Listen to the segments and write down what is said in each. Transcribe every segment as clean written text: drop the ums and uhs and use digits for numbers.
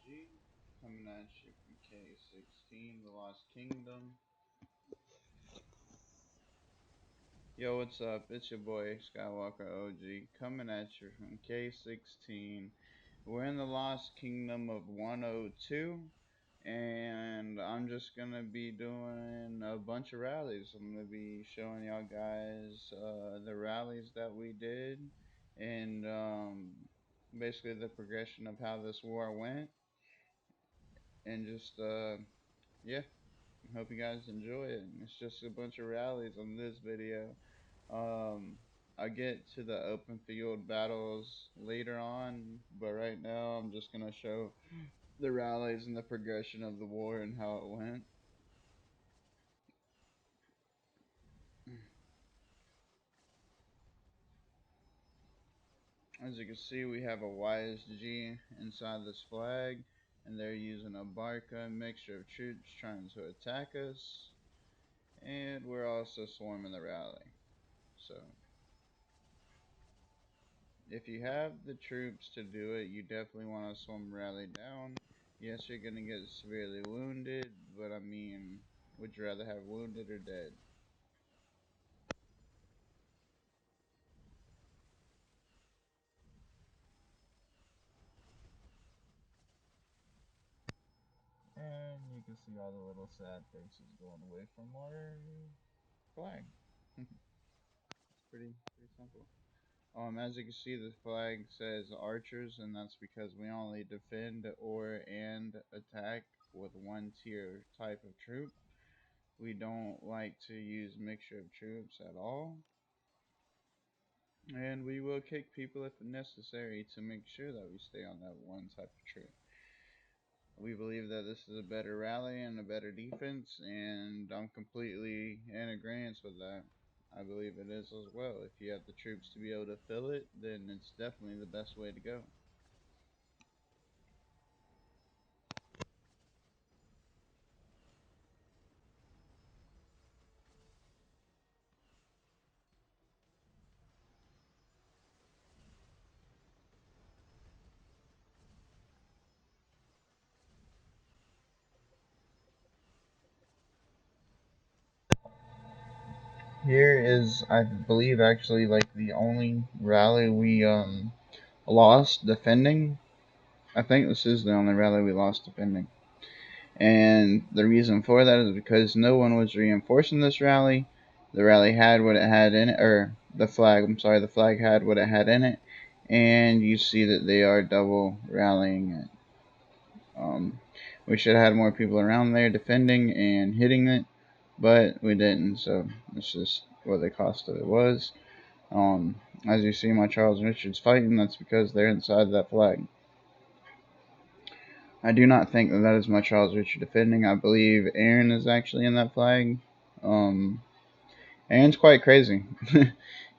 OG, coming at you from K16, The Lost Kingdom. Yo, what's up? It's your boy Skywalker OG, coming at you from K16. We're in the Lost Kingdom of 102, and I'm just gonna be doing a bunch of rallies. I'm gonna be showing y'all guys the rallies that we did, and basically the progression of how this war went, and just yeah, hope you guys enjoy it. It's just a bunch of rallies on this video. Um, I get to the open field battles later on, but right now I'm just gonna show the rallies and the progression of the war and how it went. As you can see, we have a YSG inside this flag, and they're using a Barca mixture of troops trying to attack us, and we're also swarming the rally. So if you have the troops to do it, you definitely want to swim rally down. Yes, you're gonna get severely wounded, but I mean, would you rather have wounded or dead? And you can see all the little sad faces going away from our flag. It's pretty simple. As you can see, the flag says archers, and that's because we only defend or and attack with one tier type of troop. We don't like to use mixture of troops at all. And we will kick people if necessary to make sure that we stay on that one type of trip. We believe that this is a better rally and a better defense, and I'm completely in agreement with that. I believe it is as well. If you have the troops to be able to fill it, then it's definitely the best way to go. Here is, I believe, actually like the only rally we lost defending. I think this is the only rally we lost defending. And the reason for that is because no one was reinforcing this rally. The rally had what it had in it, or the flag, I'm sorry, the flag had what it had in it. And you see that they are double rallying it. We should have had more people around there defending and hitting it, but we didn't, so it's just what the cost of it was. As you see my Charles Richards fighting, that's because they're inside that flag. I do not think that that is my Charles Richard defending. I believe Aaron is actually in that flag. Um, Aaron's quite crazy.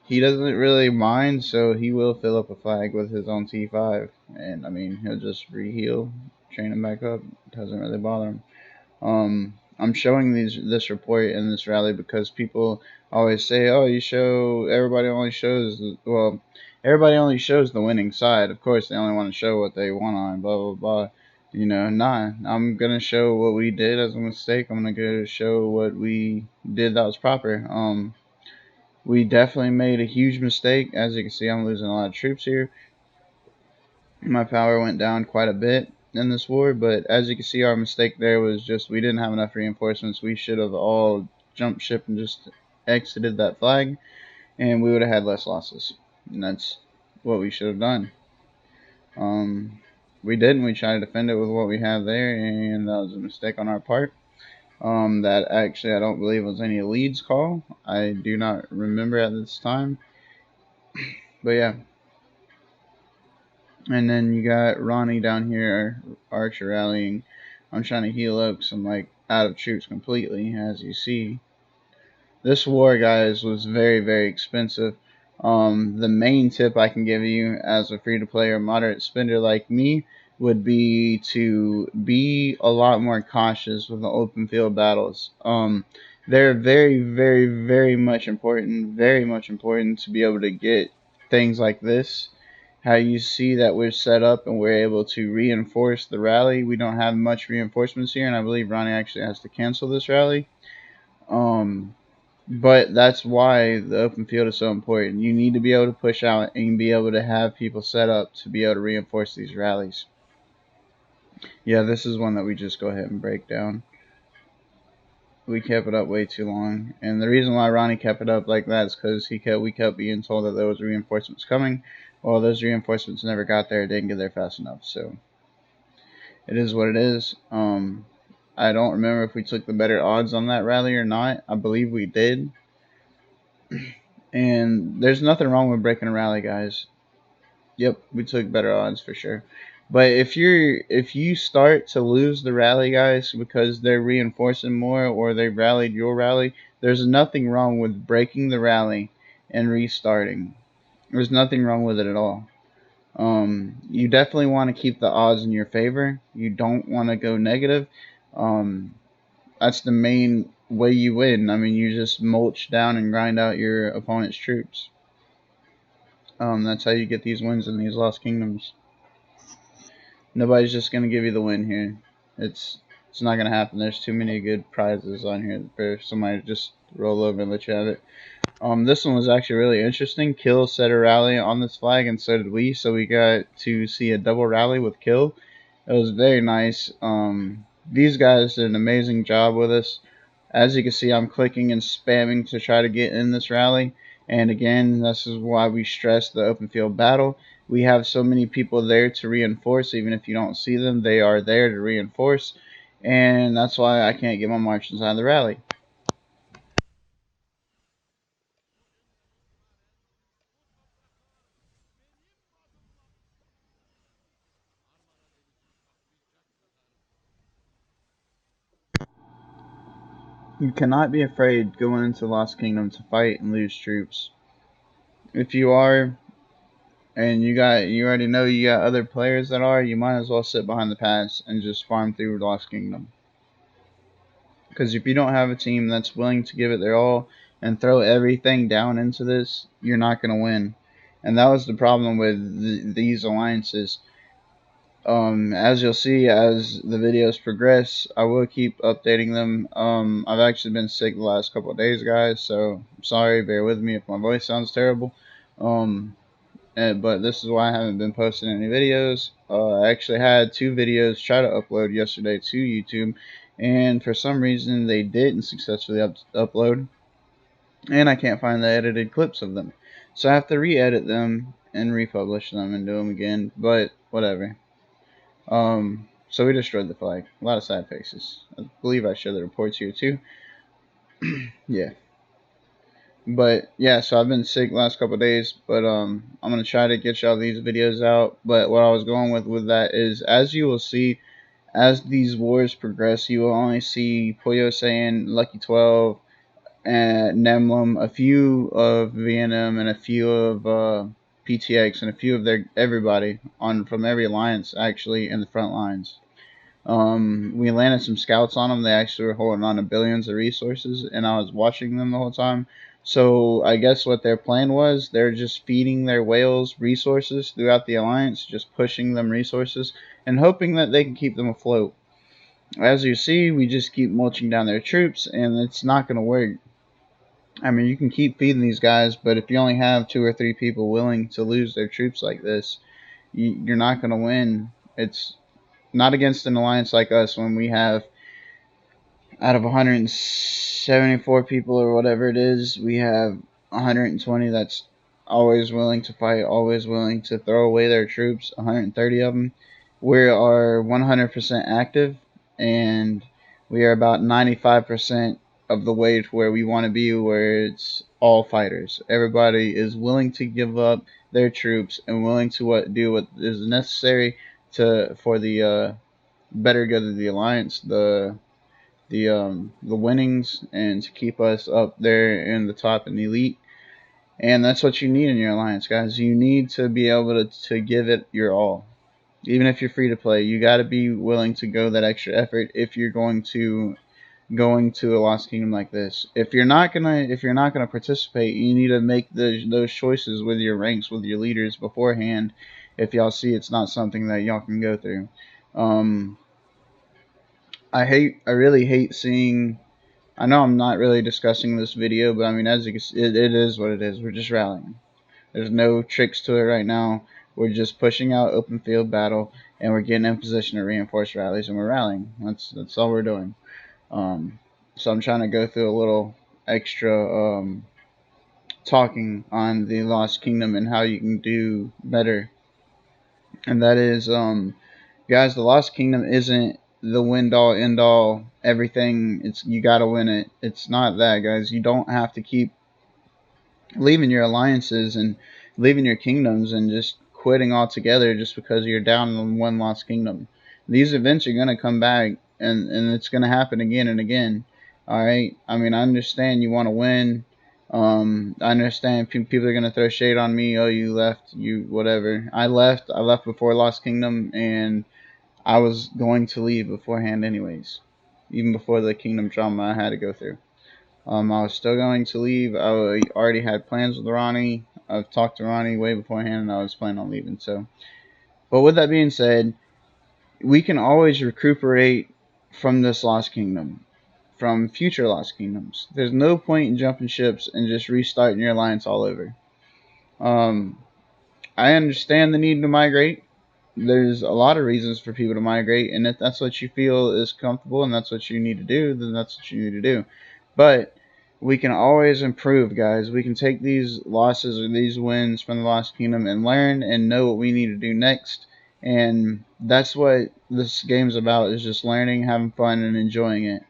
He doesn't really mind, so he will fill up a flag with his own T5. And, I mean, he'll just reheal, train him back up. Doesn't really bother him. I'm showing this report in this rally because people always say, "Oh, you show everybody only shows everybody only shows the winning side. Of course, they only want to show what they won on. Blah blah blah." Nah. I'm gonna show what we did as a mistake. I'm gonna go show what we did that was proper. We definitely made a huge mistake. As you can see, I'm losing a lot of troops here. My power went down quite a bit in this war, but as you can see, our mistake there was just we didn't have enough reinforcements. We should have all jumped ship and just exited that flag, and we would have had less losses. And that's what we should have done. Um, we didn't. We tried to defend it with what we had there, and that was a mistake on our part. That actually I don't believe was any leads call. I do not remember at this time. But yeah, and then you got Ronnie down here, Archer rallying. I'm trying to heal up because I'm like out of troops completely, as you see. This war, guys, was very, very expensive. The main tip I can give you as a free to play or moderate spender like me would be to be a lot more cautious with the open field battles. They're very, very, very much important to be able to get things like this how you see that we're set up and we're able to reinforce the rally. We don't have much reinforcements here, and I believe Ronnie actually has to cancel this rally. Um, but that's why the open field is so important. You need to be able to push out and be able to have people set up to be able to reinforce these rallies. Yeah, this is one that we just go ahead and break down. We kept it up way too long, and the reason why Ronnie kept it up like that is because we kept being told that there was reinforcements coming. Well, those reinforcements never got there, didn't get there fast enough, so it is what it is. I don't remember if we took the better odds on that rally or not. I believe we did, and there's nothing wrong with breaking a rally, guys. Yep, we took better odds for sure. But if you start to lose the rally, guys, because they're reinforcing more or they rallied your rally, there's nothing wrong with breaking the rally and restarting. There's nothing wrong with it at all. You definitely want to keep the odds in your favor. You don't want to go negative. Um, that's the main way you win. I mean, you just mulch down and grind out your opponent's troops. That's how you get these wins in these Lost Kingdoms. Nobody's just gonna give you the win here. It's it's not gonna happen. There's too many good prizes on here for somebody to just roll over and let you have it. This one was actually really interesting. Kill set a rally on this flag, and so did we. So we got to see a double rally with Kill. It was very nice. These guys did an amazing job with us. As you can see, I'm clicking and spamming to try to get in this rally. And again, this is why we stress the open field battle. We have so many people there to reinforce. Even if you don't see them, they are there to reinforce. And that's why I can't get my march inside the rally. You cannot be afraid going into Lost Kingdom to fight and lose troops. If you are, and you already know you got other players that are, you might as well sit behind the pass and just farm through Lost Kingdom. Because if you don't have a team that's willing to give it their all and throw everything down into this, you're not going to win. And that was the problem with these alliances. As you'll see as the videos progress, I will keep updating them. I've actually been sick the last couple of days, guys, so I'm sorry. Bear with me if my voice sounds terrible. Um, but this is why I haven't been posting any videos. I actually had 2 videos try to upload yesterday to YouTube, and for some reason they didn't successfully upload, and I can't find the edited clips of them. So I have to re-edit them and republish them and do them again, but whatever. So we destroyed the flag. A lot of sad faces. I believe I showed the reports here too. Yeah. But yeah, so I've been sick last couple of days, but I'm gonna try to get y'all these videos out. But what I was going with that is, as you will see, as these wars progress, you will only see Puyo saying Lucky 12, and Nemlum, a few of VNM, and a few of PTX, and a few of their everybody on from every alliance actually in the front lines. We landed some scouts on them. They actually were holding on to billions of resources, and I was watching them the whole time. So I guess what their plan was, they're just feeding their whales resources throughout the alliance, just pushing them resources, and hoping that they can keep them afloat. As you see, we just keep mulching down their troops, and it's not going to work. I mean, you can keep feeding these guys, but if you only have 2 or 3 people willing to lose their troops like this, you're not going to win. It's not against an alliance like us when we have, out of 174 people or whatever it is, we have 120 that's always willing to fight, always willing to throw away their troops, 130 of them. We are 100% active, and we are about 95% of the way to where we want to be, where it's all fighters. Everybody is willing to give up their troops and willing to do what is necessary for the better good of the alliance, the winnings, and to keep us up there in the top and elite. And that's what you need in your alliance, guys. You need to be able to give it your all. Even if you're free to play, you got to be willing to go that extra effort if you're going to going to a Lost Kingdom like this. If you're not gonna participate, you need to make those choices with your ranks, with your leaders beforehand. If y'all see it's not something that y'all can go through, um, I really hate seeing. I know I'm not really discussing this video, but I mean, as you can see, it is what it is. We're just rallying. There's no tricks to it right now. We're just pushing out open field battle, and we're getting in position to reinforce rallies, and we're rallying. That's all we're doing. Um, so I'm trying to go through a little extra talking on the Lost Kingdom and how you can do better. And that is, guys, the Lost Kingdom isn't the win all end all everything. It's you gotta win it. It's not that, guys. You don't have to keep leaving your alliances and leaving your kingdoms and just quitting altogether just because you're down in one lost kingdom. These events are going to come back, and it's going to happen again and again. All right. I mean, I understand you want to win. I understand people are going to throw shade on me. Oh, you left, you whatever. I left. I left before Lost Kingdom, and I was going to leave beforehand, anyways. Even before the kingdom drama I had to go through. I was still going to leave. I already had plans with Ronnie. I've talked to Ronnie way beforehand, and I was planning on leaving. So, but with that being said, we can always recuperate from this Lost Kingdom, from future Lost Kingdoms. There's no point in jumping ships and just restarting your alliance all over. Um, I understand the need to migrate. There's a lot of reasons for people to migrate, and if that's what you feel is comfortable and that's what you need to do, then that's what you need to do. But we can always improve, guys. We can take these losses or these wins from the Lost Kingdom and learn and know what we need to do next. And that's what this game's about, is just learning, having fun, and enjoying it.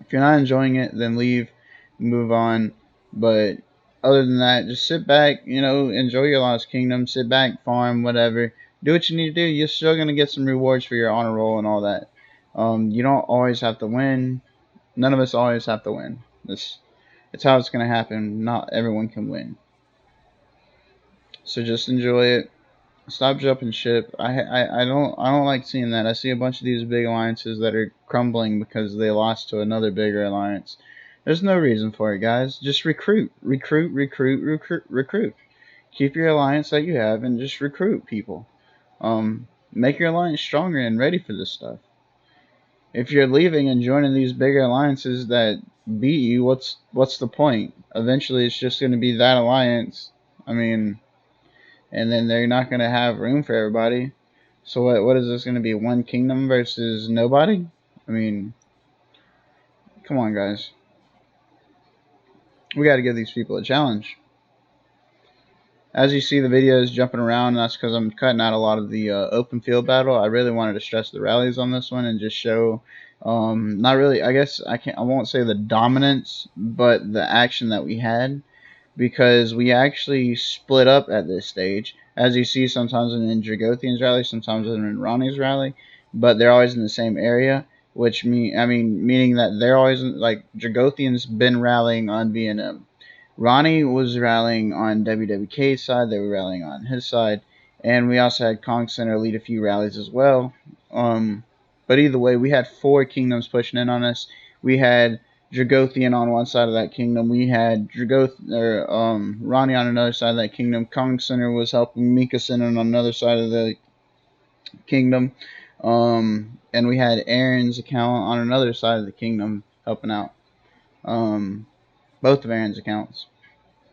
If you're not enjoying it, then leave, move on. But other than that, just sit back, enjoy your Lost Kingdom, sit back, farm, whatever. Do what you need to do. You're still going to get some rewards for your honor roll and all that. You don't always have to win. None of us always have to win. It's how it's going to happen. Not everyone can win. So just enjoy it. Stop jumping ship. I don't like seeing that. I see a bunch of these big alliances that are crumbling because they lost to another bigger alliance. There's no reason for it, guys. Just recruit, recruit, recruit, recruit, recruit. Keep your alliance that you have and just recruit people. Make your alliance stronger and ready for this stuff. If you're leaving and joining these bigger alliances that beat you, what's the point? Eventually, it's just going to be that alliance. I mean, and then they're not going to have room for everybody. So what is this going to be? One kingdom versus nobody? I mean, come on, guys. We got to give these people a challenge. As you see the videos jumping around, that's because I'm cutting out a lot of the open field battle. I really wanted to stress the rallies on this one and just show, not really, I guess I won't say the dominance, but the action that we had, because we actually split up at this stage. As you see, sometimes in Dragothian's rally, sometimes in Ronnie's rally, but they're always in the same area, which meaning that they're always like Dragothian's been rallying on V&M. Ronnie was rallying on WWK's side. They were rallying on his side. And we also had Kong Center lead a few rallies as well. But either way, we had four kingdoms pushing in on us. We had Dragothian on one side of that kingdom. We had Ronnie on another side of that kingdom. Kong Center was helping Mika Center on another side of the kingdom. And we had Aaron's account on another side of the kingdom helping out. Both of Aaron's accounts.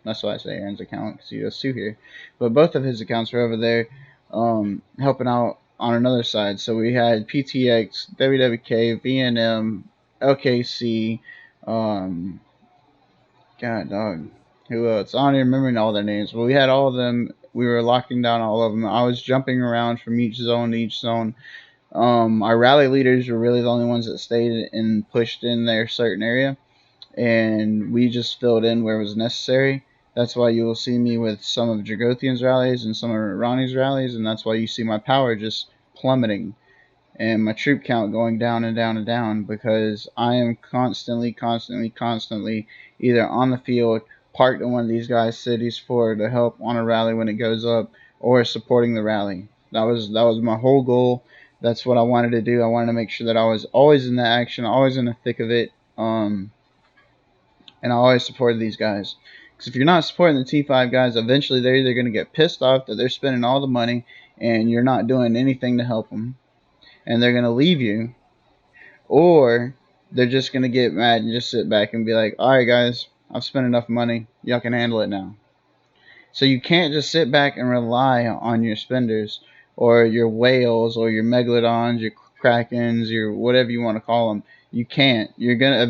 That's why I say Aaron's account, because he does two here. But both of his accounts were over there helping out on another side. So we had PTX, WWK, VNM, LKC, God dog, who else? I don't even remember all their names. But we had all of them. We were locking down all of them. I was jumping around from each zone to each zone. Our rally leaders were really the only ones that stayed and pushed in their certain area, and we just filled in where it was necessary. That's why you will see me with some of Dragothian's rallies and some of Ronnie's rallies, and that's why you see my power just plummeting and my troop count going down and down and down, because I am constantly either on the field, parked in one of these guys' cities to help on a rally when it goes up, or supporting the rally. That was my whole goal. That's what I wanted to do. I wanted to make sure that I was always in the action, always in the thick of it, and I always supported these guys. Because if you're not supporting the T5 guys, eventually they're either going to get pissed off that they're spending all the money and you're not doing anything to help them, and they're going to leave you, or they're just going to get mad and just sit back and be like, all right, guys, I've spent enough money. Y'all can handle it now. So you can't just sit back and rely on your spenders or your whales or your megalodons, your krakens, your whatever you want to call them. You can't. You're gonna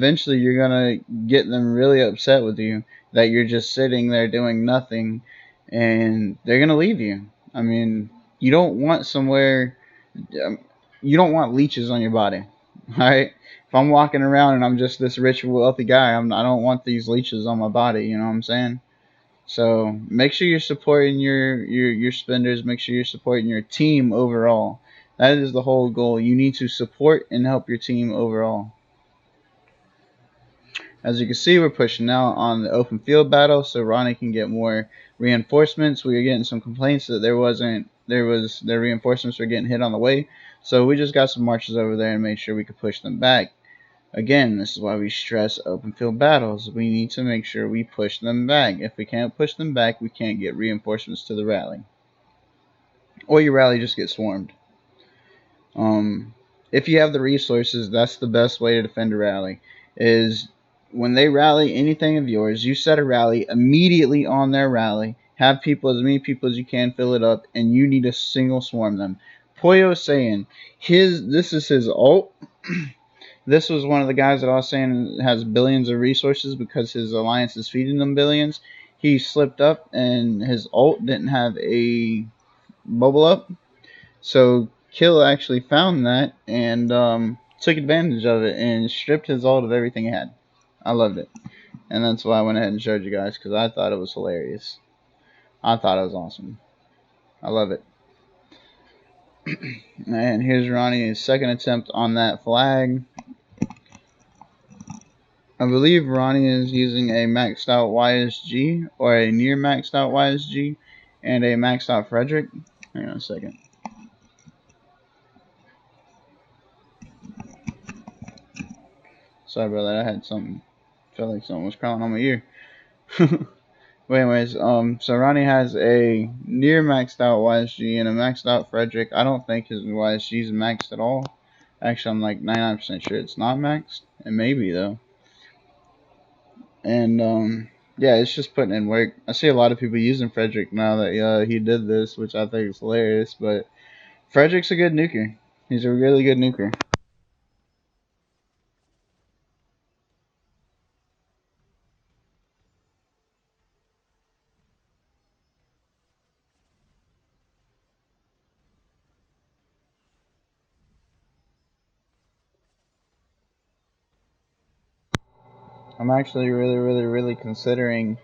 get them really upset with you that you're just sitting there doing nothing, and they're gonna leave you. I mean, you don't want somewhere. Um, you don't want leeches on your body, all right? If I'm walking around and I'm just this rich, wealthy guy, I don't want these leeches on my body. You know what I'm saying? So make sure you're supporting your spenders. Make sure you're supporting your team overall. That is the whole goal. You need to support and help your team overall. As you can see, we're pushing now on the open field battle, so Ronnie can get more reinforcements. We were getting some complaints that their reinforcements were getting hit on the way, so we just got some marches over there and made sure we could push them back. Again, this is why we stress open field battles. We need to make sure we push them back. If we can't push them back, we can't get reinforcements to the rally. Or your rally just gets swarmed. If you have the resources, that's the best way to defend a rally. Is when they rally anything of yours, you set a rally immediately on their rally. Have people, as many people as you can, fill it up, and you need to single swarm them. Poyo saying this is his ult. This was one of the guys that I was saying has billions of resources because his alliance is feeding them billions. He slipped up and his ult didn't have a bubble up. So Kill actually found that and took advantage of it and stripped his ult of everything he had. I loved it. And that's why I went ahead and showed you guys because I thought it was hilarious. I thought it was awesome. I love it. And here's Ronnie's second attempt on that flag. I believe Ronnie is using a maxed out YSG or a near maxed out YSG and a maxed out Frederick. Hang on a second. Sorry about that. I had something. Felt like something was crawling on my ear. But anyways, so Ronnie has a near maxed out YSG and a maxed out Frederick. I don't think his YSG is maxed at all. Actually, I'm like 99% sure it's not maxed. It may be though. And yeah, it's just putting in work. I see a lot of people using Frederick now that he did this, which I think is hilarious. But Frederick's a good nuker. He's a really good nuker. I'm actually really considering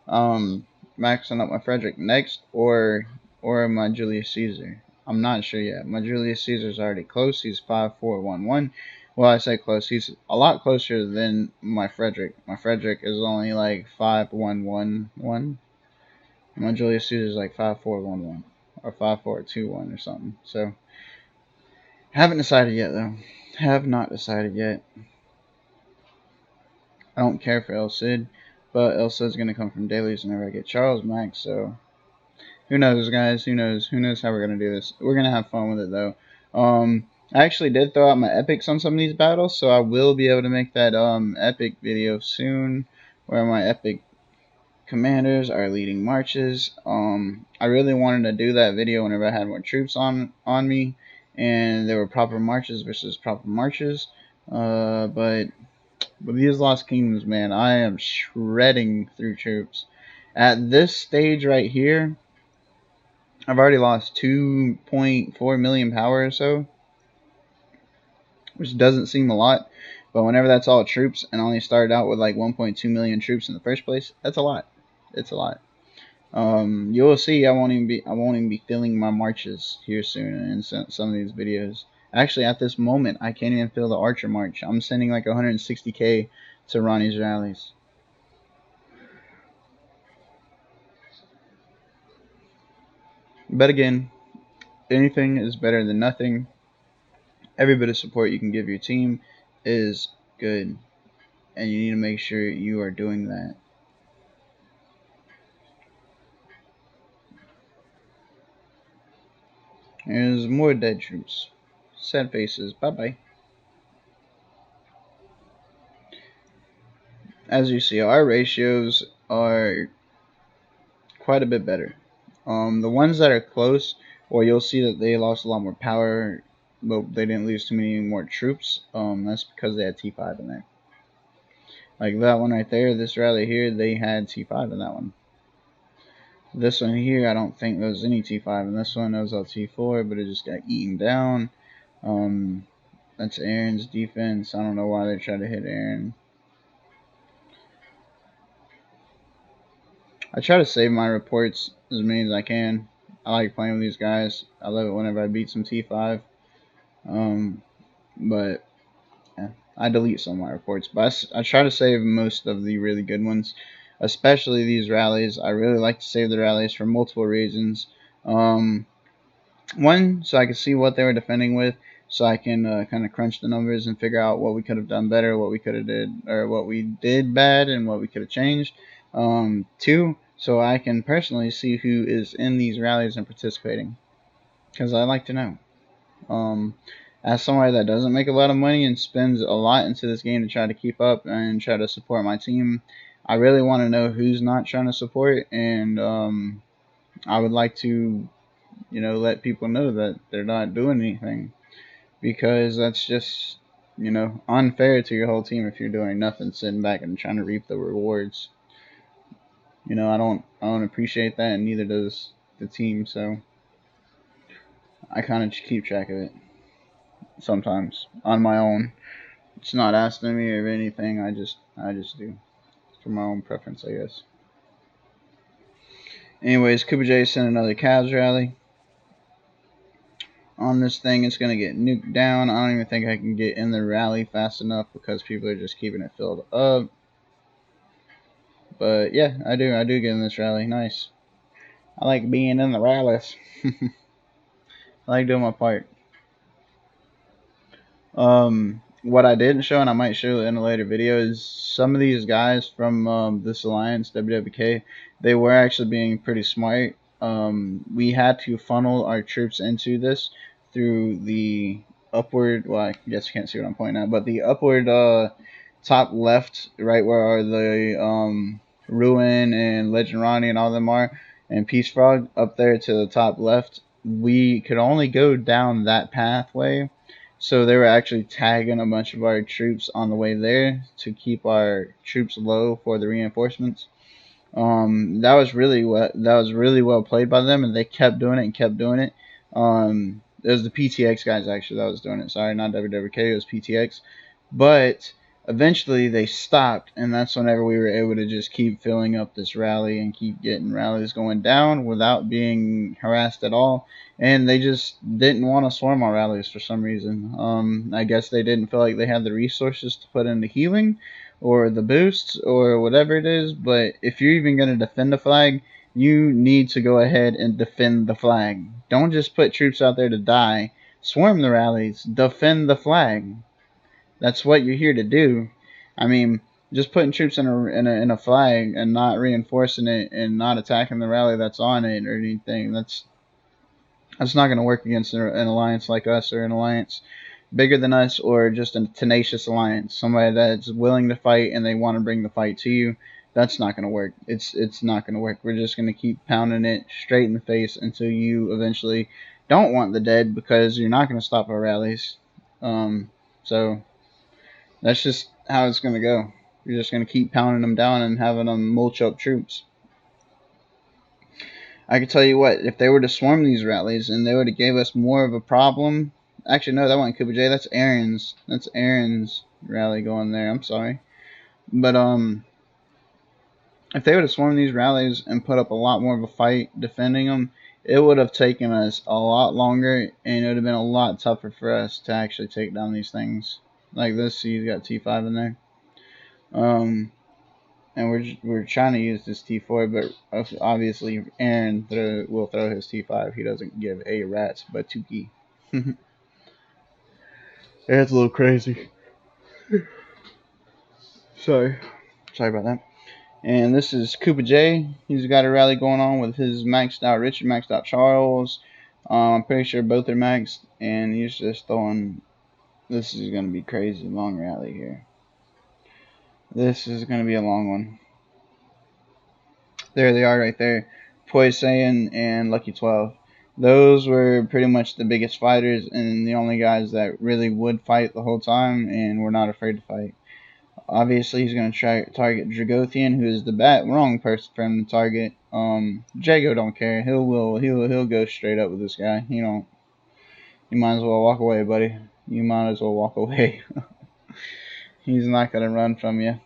maxing up my Frederick next or my Julius Caesar. I'm not sure yet. My Julius Caesar's already close. He's 5411. Well, I say close. He's a lot closer than my Frederick. My Frederick is only like 5111. My Julius Caesar's like 5411 or 5421 or something. So haven't decided yet though. Have not decided yet. I don't care for El Cid, but El Cid's gonna come from dailies whenever I get Charles Max, so who knows, guys? Who knows? Who knows how we're gonna do this? We're gonna have fun with it though. I actually did throw out my epics on some of these battles, so I will be able to make that epic video soon, where my epic commanders are leading marches. I really wanted to do that video whenever I had more troops on me, and there were proper marches versus proper marches. But with these Lost Kingdoms, man, I am shredding through troops. At this stage right here, I've already lost 2.4 million power or so, which doesn't seem a lot. But whenever that's all troops, and I only started out with like 1.2 million troops in the first place, that's a lot. It's a lot. You will see. I won't even be filling my marches here soon in some of these videos. Actually, at this moment, I can't even fill the Archer March. I'm sending like 160k to Ronnie's rallies. But again, anything is better than nothing. Every bit of support you can give your team is good, and you need to make sure you are doing that. There's more dead troops. Sad faces. Bye bye. As you see, our ratios are quite a bit better. The ones that are close, well, you'll see that they lost a lot more power, but they didn't lose too many more troops. That's because they had T5 in there. Like that one right there, this rally here, they had T5 in that one. This one here, I don't think there was any T5 in this one. That was all T4, but it just got eaten down. That's Aaron's defense. I don't know why they tried to hit Aaron. I try to save my reports as many as I can. I like playing with these guys. I love it whenever I beat some T5. But yeah, I delete some of my reports. But I try to save most of the really good ones, especially these rallies. I really like to save the rallies for multiple reasons. One, so I can see what they were defending with, so I can kind of crunch the numbers and figure out what we could have done better, what we could have did, or what we did bad, and what we could have changed. Two, so I can personally see who is in these rallies and participating, because I like to know. Um, as somebody that doesn't make a lot of money and spends a lot into this game to try to keep up and try to support my team, I really want to know who's not trying to support, and I would like to let people know that they're not doing anything, because that's just, unfair to your whole team if you're doing nothing, sitting back and trying to reap the rewards. I don't appreciate that, and neither does the team. So I kind of keep track of it sometimes on my own. It's not asking me of anything. I just do. It's for my own preference, I guess. Anyways, Cooper J sent another Cavs rally on this thing. It's going to get nuked down. I don't even think I can get in the rally fast enough because people are just keeping it filled up. But yeah, I do get in this rally. Nice. I like being in the rallies. I like doing my part. What I didn't show, and I might show in a later video, is some of these guys from this alliance, WWK, they were actually being pretty smart. We had to funnel our troops into this through the upward, well, I guess you can't see what I'm pointing at, but the upward top left, right where the Ruin and Legend Ronnie and all them are, and Peace Frog up there to the top left, we could only go down that pathway, so they were actually tagging a bunch of our troops on the way there to keep our troops low for the reinforcements. That was really well played by them, and they kept doing it and kept doing it. It was the PTX guys actually that was doing it. Sorry, not WWK. It was PTX, but eventually they stopped, and that's whenever we were able to just keep filling up this rally and keep getting rallies going down without being harassed at all. And they just didn't want to swarm our rallies for some reason. I guess they didn't feel like they had the resources to put into healing or the boosts or whatever it is. But if you're even going to defend the flag, you need to go ahead and defend the flag. Don't just put troops out there to die. Swarm the rallies. Defend the flag. That's what you're here to do. I mean, just putting troops in a flag and not reinforcing it and not attacking the rally that's on it or anything. That's not going to work against an alliance like us, or an alliance bigger than us, or just a tenacious alliance. Somebody that's willing to fight and they want to bring the fight to you. That's not going to work. It's not going to work. We're just going to keep pounding it straight in the face until you eventually don't want the dead, because you're not going to stop our rallies. So that's just how it's going to go. You're just going to keep pounding them down and having them mulch up troops. I can tell you what, if they were to swarm these rallies and they would have gave us more of a problem. Actually, no, that wasn't Cooper J. That's Aaron's. That's Aaron's rally going there. I'm sorry, but if they would have swarmed these rallies and put up a lot more of a fight defending them, it would have taken us a lot longer, and it would have been a lot tougher for us to actually take down these things. Like this, see, you got T5 in there. And we're trying to use this T4, but obviously Aaron will throw his T5. He doesn't give a rat's but Tuki. It's a little crazy. Sorry. Sorry about that. And this is Cooper J. He's got a rally going on with his maxed out Richard, maxed out Charles. I'm pretty sure both are maxed, and he's just throwing. This is going to be crazy long rally here. This is going to be a long one. There they are right there. Poison and Lucky 12. Those were pretty much the biggest fighters and the only guys that really would fight the whole time and were not afraid to fight. Obviously, he's going to try target Dragothian, who is the wrong person for him to target. Jago don't care. He'll go straight up with this guy. You might as well walk away, buddy. You might as well walk away. He's not going to run from you.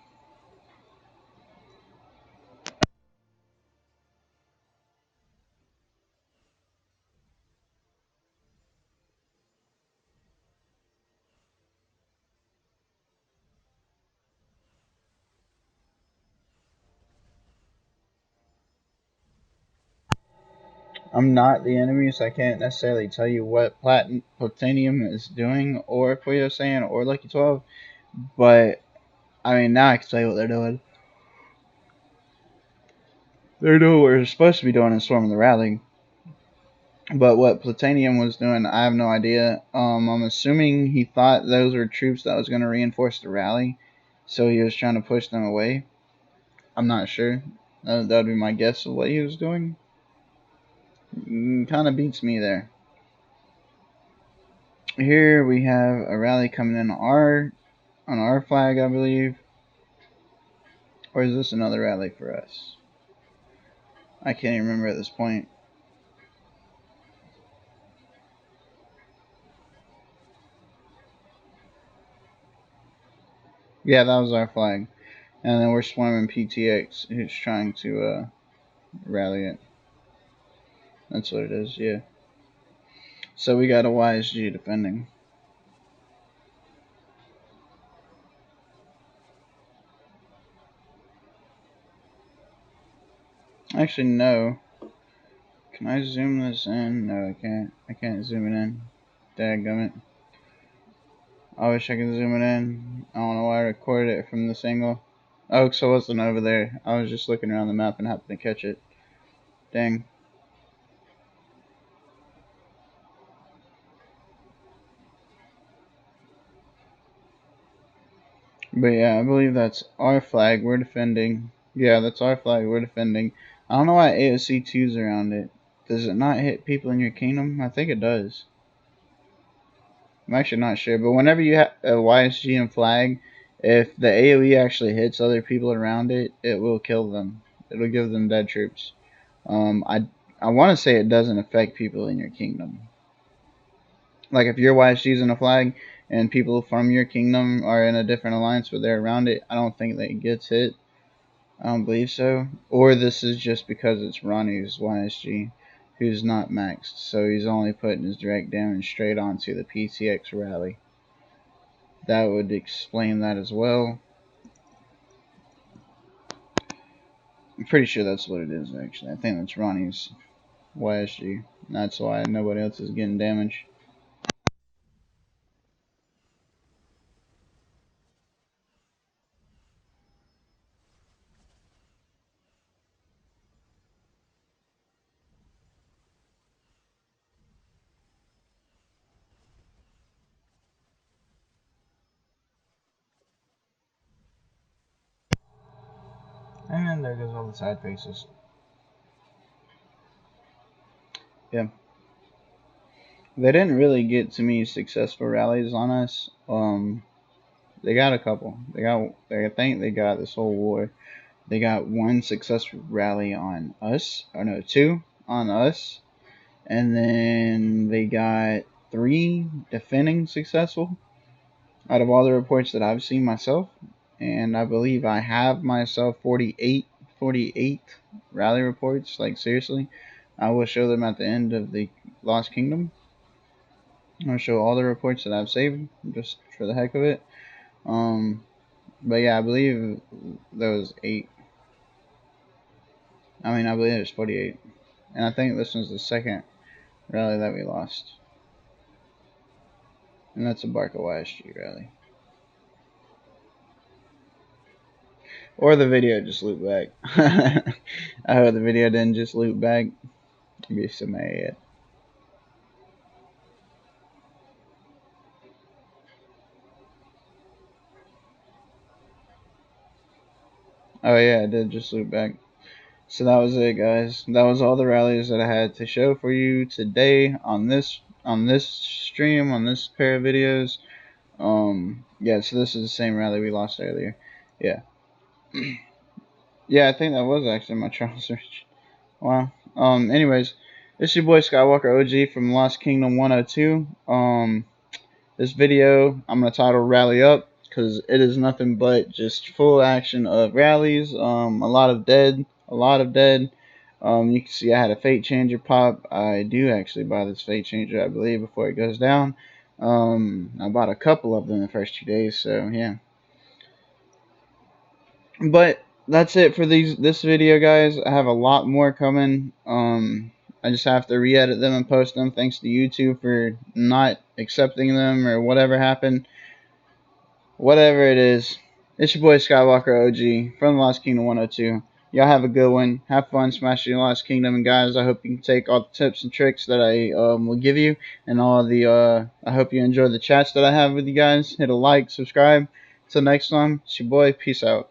I'm not the enemy, so I can't necessarily tell you what Platinum is doing, or Puyo saying, or Lucky 12. But I mean, now I can tell you what they're doing. They're doing what they're supposed to be doing in Storm of the Rally. But what Platanium was doing, I have no idea. I'm assuming he thought those were troops that was going to reinforce the rally, so he was trying to push them away. I'm not sure. That would be my guess of what he was doing. Kind of beats me there. Here we have a rally coming in on our flag, I believe. Or is this another rally for us? I can't even remember at this point. Yeah, that was our flag. And then we're swarming PTX, who's trying to rally it. That's what it is, yeah. So we got a YSG defending. Actually, no. Can I zoom this in? No, I can't. I can't zoom it in. Dadgummit. I wish I could zoom it in. I don't know why I recorded it from this angle. Oh, so it wasn't over there. I was just looking around the map and happened to catch it. Dang. But yeah, I believe that's our flag. We're defending. Yeah, that's our flag. We're defending. I don't know why AOC 2's around it. Does it not hit people in your kingdom? I think it does. I'm actually not sure. But whenever you have a YSG and flag, if the AoE actually hits other people around it, it will kill them. It'll give them dead troops. I want to say it doesn't affect people in your kingdom. Like if your YSG's in a flag and people from your kingdom are in a different alliance but they're around it, I don't think that it gets hit. I don't believe so. Or this is just because it's Ronnie's YSG, who's not maxed, so he's only putting his direct damage straight onto the PTX rally. That would explain that as well. I'm pretty sure that's what it is, actually. I think that's Ronnie's YSG. That's why nobody else is getting damage. And there goes all the side faces. Yeah. They didn't really get to me successful rallies on us. They got a couple. I think they got this whole war. They got one successful rally on us, or no, two on us, and then they got three defending successful out of all the reports that I've seen myself. And I believe I have myself 48 rally reports. Like, seriously, I will show them at the end of the Lost Kingdom. I'll show all the reports that I've saved just for the heck of it. But yeah, I believe there was 8. I believe there's 48. And I think this was the second rally that we lost. And that's a Barca YSG rally. Or the video just looped back. I hope the video didn't just loop back. I'd be so mad. Oh yeah, I did just loop back. So that was it, guys. That was all the rallies that I had to show for you today on this stream, on this pair of videos. Yeah, so this is the same rally we lost earlier. Yeah. Yeah, I think that was actually my trial search. Wow. Anyways, it's your boy Skywalker OG from Lost Kingdom 102. This video I'm gonna title Rally Up because it is nothing but just full action of rallies. A lot of dead, a lot of dead. You can see I had a fate changer pop. I do actually buy this fate changer, I believe, before it goes down. I bought a couple of them the first 2 days, so yeah. But that's it for this video, guys. I have a lot more coming. I just have to re-edit them and post them. Thanks to YouTube for not accepting them or whatever happened. Whatever it is, it's your boy Skywalker OG from the Lost Kingdom 102. Y'all have a good one. Have fun smashing your Lost Kingdom, and guys, I hope you can take all the tips and tricks that I will give you, and all the I hope you enjoy the chats that I have with you guys. Hit a like, subscribe. Till next time, it's your boy. Peace out.